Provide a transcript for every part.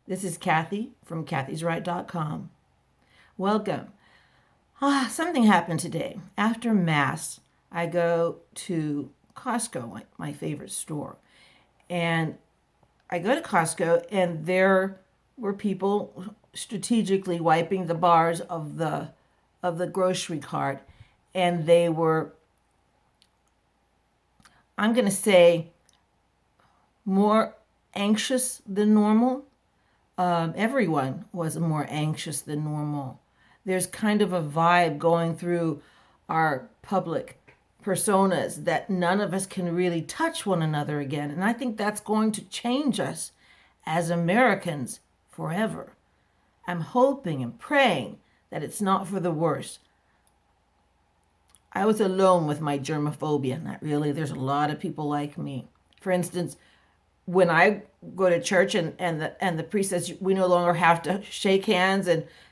This is Kathy from kathysright.com. Welcome. Something happened today. After Mass, I go to Costco, my favorite store. And I go to Costco, and there were people strategically wiping the bars of the grocery cart. And they were, I'm going to say, more anxious than normal. Everyone was more anxious than normal. There's kind of a vibe going through our public personas that none of us can really touch one another again. And I think that's going to change us as Americans forever. I'm hoping and praying that it's not for the worse. I was alone with my germophobia. Not really. There's a lot of people like me. For instance, when I go to church and the priest says we no longer have to shake hands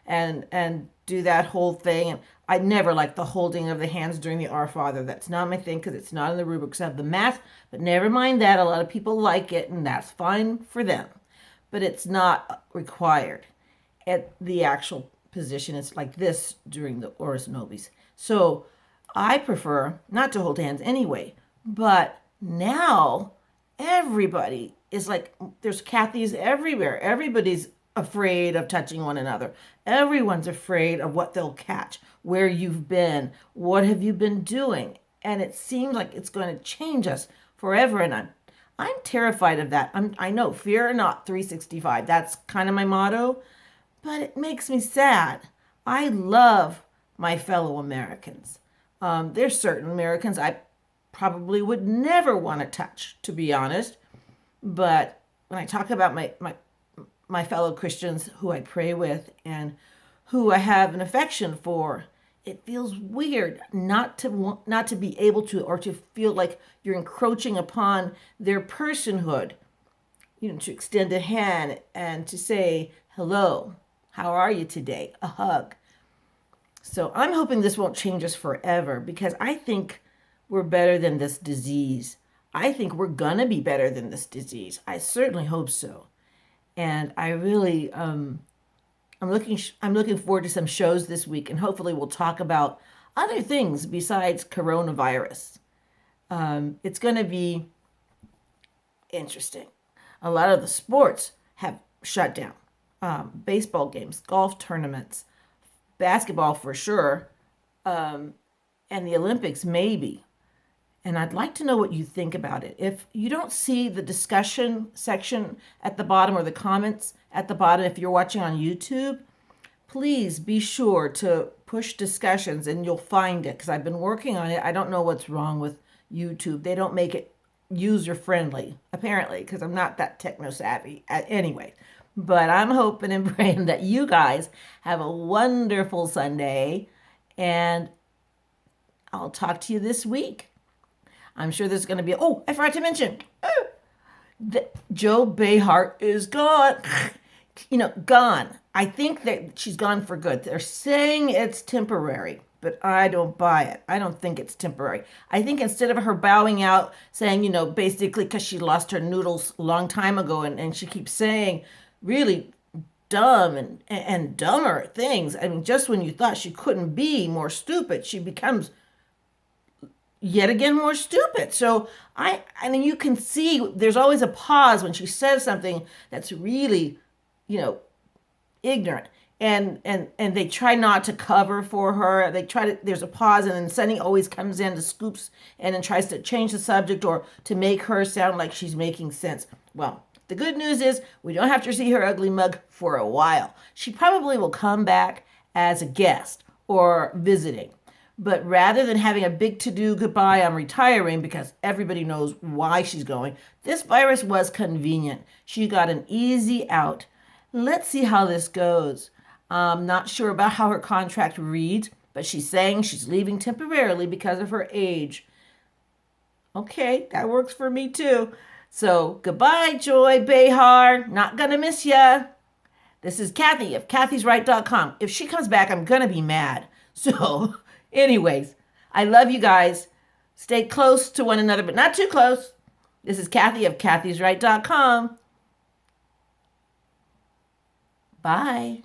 and do that whole thing, and I never like the holding of the hands during the Our Father. That's not my thing because it's not in the rubrics of the Mass. But never mind that. A lot of people like it, and that's fine for them. But it's not required. At the actual position, it's like this during the Oris Nobis. So I prefer not to hold hands anyway. But now everybody is like, there's Kathys everywhere. Everybody's afraid of touching one another. Everyone's afraid of what they'll catch, where you've been, what have you been doing. And it seems like it's going to change us forever. And I'm terrified of that. I know, fear not 365. That's kind of my motto, but it makes me sad. I love my fellow Americans. There's certain Americans I probably would never want to touch, to be honest. But when I talk about my fellow Christians who I pray with and who I have an affection for, it feels weird not to be able to, or to feel like you're encroaching upon their personhood. To extend a hand and to say hello, how are you today? A hug. So I'm hoping this won't change us forever, because I think we're better than this disease. I think we're gonna be better than this disease. I certainly hope so. And I really, I'm looking forward to some shows this week, and hopefully we'll talk about other things besides coronavirus. It's gonna be interesting. A lot of the sports have shut down. Baseball games, golf tournaments, basketball for sure, and the Olympics maybe. And I'd like to know what you think about it. If you don't see the discussion section at the bottom, or the comments at the bottom, if you're watching on YouTube, please be sure to push discussions and you'll find it, because I've been working on it. I don't know what's wrong with YouTube. They don't make it user friendly, apparently, because I'm not that techno savvy anyway. But I'm hoping and praying that you guys have a wonderful Sunday, and I'll talk to you this week. I'm sure there's going to be, oh, I forgot to mention, that Joy Behar is gone. Gone. I think that she's gone for good. They're saying it's temporary, but I don't buy it. I don't think it's temporary. I think instead of her bowing out, saying, basically because she lost her noodles a long time ago, and she keeps saying really dumb and dumber things. I mean, just when you thought she couldn't be more stupid, she becomes yet again more stupid. So I mean, you can see there's always a pause when she says something that's really, ignorant. And they try not to cover for her. There's a pause, and then Sunny always comes in to scoops and then tries to change the subject or to make her sound like she's making sense. Well, the good news is we don't have to see her ugly mug for a while. She probably will come back as a guest or visiting. But rather than having a big to-do goodbye, I'm retiring, because everybody knows why she's going, this virus was convenient. She got an easy out. Let's see how this goes. I'm not sure about how her contract reads, but she's saying she's leaving temporarily because of her age. Okay, that works for me too. So goodbye, Joy Behar. Not gonna miss ya. This is Kathy of kathysright.com. If she comes back, I'm gonna be mad. So anyways, I love you guys. Stay close to one another, but not too close. This is Kathy of kathysright.com. Bye.